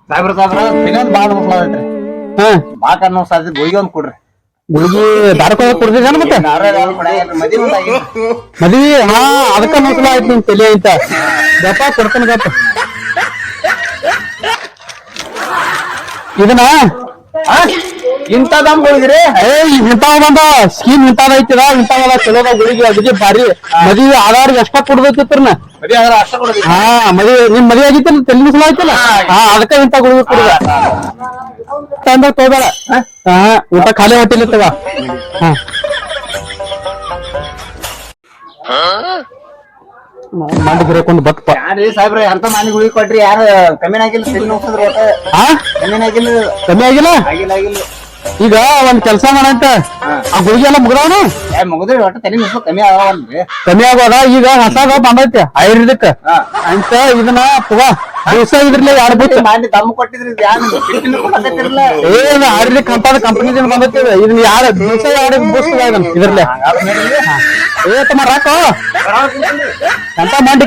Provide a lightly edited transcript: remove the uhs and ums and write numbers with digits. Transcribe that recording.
ಸಾಹೇಬ್ರ ತಿನ್ನೋದ್ ಬಾಳ ಮುಸ್ಲಾದೈತ್ರಿ. ಬಾಳ ಕಣ್ಣು ಸಾಧ್ಯ ಗುಳಿಗೆ ಒಂದ್ ಕೊಡ್ರಿ. ಗುಳಿಗೆ ದಾರಕ ಕೊಡ್ತಿದ್ದಾನ ಮತ್ತೆ ಮದ್ವಿ. ಹಾ ಅದಕ್ಕ ಮುಸ್ಲ ಆಯ್ತು ನಿನ್ ತಲೆ ಅಂತ ಗಪ್ಪ ಕೊಡ್ತಾನ ಗಪ್ಪ. ಇದನ್ನ ಇಂತ ದಮ್ ಗುಳಿಗ್ರಿ. ಇಂತಾವ ಬಂದ ಸ್ಕೀಮ್ ಇಂತಾದ ಐತಿದ ಇಂತಾವಲ್ಲ ಚಲೋದ ಗುಳಿಗೆ ಅದಕ್ಕೆ ಭಾರಿ. ಮದ್ವಿ ಆಧಾರ್ ಎಷ್ಟ ಕೊಡ್ಬೇಕಿತ್ರನ. ಹಾ ಮದ್ವಿ ನಿಮ್ ಮದ್ವಿ ಆಗಿತ್ತಲ್ಲ ತಲೆ ಮುಸ್ಲ ಆಯ್ತಲ್ಲ. ಹಾ ಅದಕ್ಕ ಇಂತ ಗುಳಿಗೆ ಕೊಡುದ ತಂದ ತೋಬೇಡ. ಹಾ ಊಟ ಖಾಲಿ ಹೊಟ್ಟಿಲ್ಲ ತಗ. ಮಂಡಿ ಗಿರಕೊಂಡು ಬತ್ತಪ್ಪ. ಯಾರೀ ಸಾಹೇಬ್ರ ಅಂತ ಮನೆ ಗುಳಿಗೆ ಕೊಟ್ರಿ ಯಾರು ಕಮ್ಮಿನ ಆಗಿಲ್ಲ. ತಲೆ ನೋಡ್ಸಿದ್ರ ಒಟ್ಟ ಕಮ್ಮಿನ ಆಗಿಲ್ಲ. ಕಮ್ಮಿ ಆಗಿಲ್ಲ. ಆಗಿಲ್ಲ ಆಗಿಲ್ಲ. ಈಗ ಒಂದ್ ಕೆಲ್ಸ ಮಾಡಂತ ಆ ಗುಳಿಗೆ ಎಲ್ಲ ಮುಗ್ದವನು ಮುಗಿದ್ರಿ ಒಟ್ಟ ತಲೆ ನೋಡ್ಸೋ ಕಮ್ಮಿ ಆಗವಲ್ರಿ. ಕಮ್ಮಿ ಆಗೋದ. ಈಗ ಹೊಸದ ಬಂದೈತಿ ಆಯುರ್ವೇದಿಕ್ ಅಂತ. ಇದನ್ನ ಪುಗ ದಿವಸ ಇದ್ರಲ್ಲ ಎರಡು ಬುತ್ತ ಮಾಡಿ ದಮ್ ಕೊಟ್ಟಿದ್ರಿ. ಏನ್ ಆಯುರ್ವೇದಿಕ್ ಅಂತ ಕಂಪನಿ ಬಂದೈತಿ. ಇದನ್ನ ಯಾರು ದಿವಸ ಎರಡು ಬೂಸ್ಟ್ ಇದ್ರಲ್ಲೇ ಏ ತಮ್ಮ ರಾಕೋ ಅಂತ ಮಾಡಿ